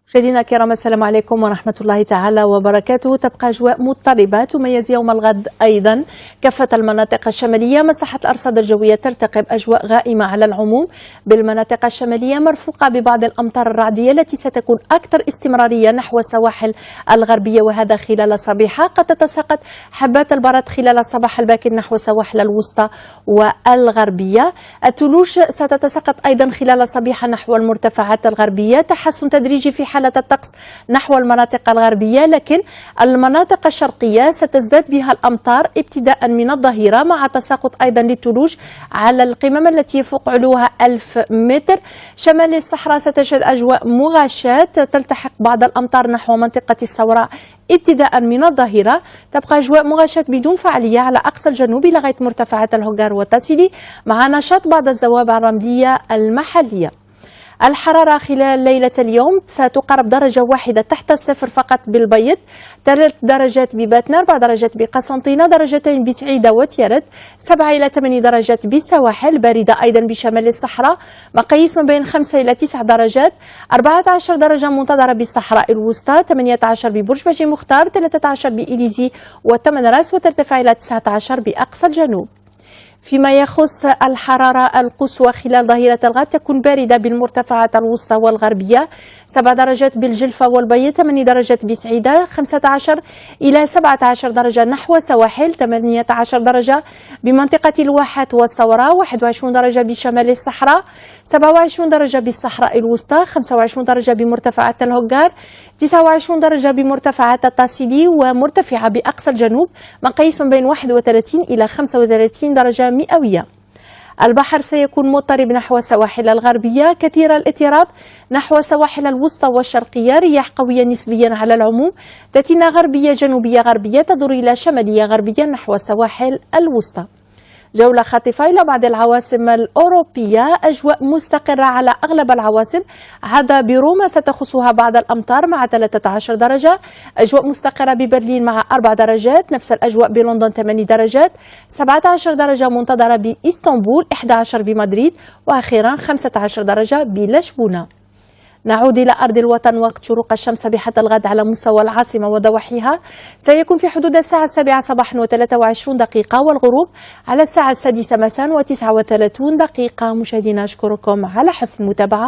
مشاهدينا الكرام، السلام عليكم ورحمة الله تعالى وبركاته. تبقى أجواء مضطربة تميز يوم الغد أيضا كافة المناطق الشمالية. مساحة الأرصاد الجوية ترتقي بأجواء غائمة على العموم بالمناطق الشمالية، مرفوقة ببعض الأمطار الرعدية التي ستكون أكثر استمرارية نحو السواحل الغربية، وهذا خلال الصبيحة. قد تتساقط حبات البرد خلال الصباح الباكر نحو السواحل الوسطى والغربية. الثلوج ستتساقط أيضا خلال الصبيحة نحو المرتفعات الغربية. تحسن تدريجي في حالة الطقس نحو المناطق الغربية، لكن المناطق الشرقية ستزداد بها الأمطار ابتداء من الظهيرة، مع تساقط أيضا للثلوج على القمم التي يفوق علوها 1000 متر. شمال الصحراء ستشهد أجواء مغاشاة، تلتحق بعض الأمطار نحو منطقة الصوراء ابتداء من الظهيرة. تبقى أجواء مغاشاة بدون فعالية على أقصى الجنوب لغاية مرتفعات الهوغار والتاسيلي، مع نشاط بعض الزوابع الرملية المحلية. الحرارة خلال ليلة اليوم ستقارب درجة واحدة تحت الصفر فقط بالبيض، 3 درجات بباتنا، 4 درجات بقسنطينة، درجتين بسعيدة وتيارت، 7 إلى 8 درجات بالسواحل، باردة أيضا بشمال الصحراء، مقاييس ما بين 5 إلى 9 درجات، 14 درجة منتظرة بالصحراء الوسطى، 18 ببرج باجي مختار، 13 بإليزي وتمن راس، وترتفع إلى 19 بأقصى الجنوب. فيما يخص الحرارة القصوى خلال ظهيرة الغد تكون باردة بالمرتفعات الوسطى والغربية، 7 درجات بالجلفة والبيض، 8 درجات بسعيدة، 15 إلى 17 درجة نحو السواحل، 18 درجة بمنطقة الواحات والصوراء، 21 درجة بشمال الصحراء، 27 درجة بالصحراء الوسطى، 25 درجة بمرتفعات الهوغار، 29 درجة بمرتفعات التاسيلي ومرتفعة بأقصى الجنوب، مقاييس من بين 31 إلى 35 درجة مئوية. البحر سيكون مضطرب نحو السواحل الغربية، كثير الاضطراب نحو السواحل الوسطى والشرقية، رياح قوية نسبيا على العموم، تأتينا غربية جنوبية غربية تدور إلى شمالية غربية نحو السواحل الوسطى. جولة خاطفة إلى بعض العواصم الأوروبية، أجواء مستقرة على أغلب العواصم، عدا بروما ستخصها بعض الأمطار مع 13 درجة، أجواء مستقرة ببرلين مع 4 درجات، نفس الأجواء بلندن 8 درجات، 17 درجة منتظرة بإسطنبول، 11 بمدريد، وأخيرا 15 درجة بلشبونة. نعود إلى أرض الوطن. وقت شروق الشمس بحد الغد على مستوى العاصمة وضواحيها سيكون في حدود الساعة 7 صباحا و23 دقيقة، والغروب على الساعة 6 مساء و39 دقيقة. مشاهدينا أشكركم على حسن المتابعة.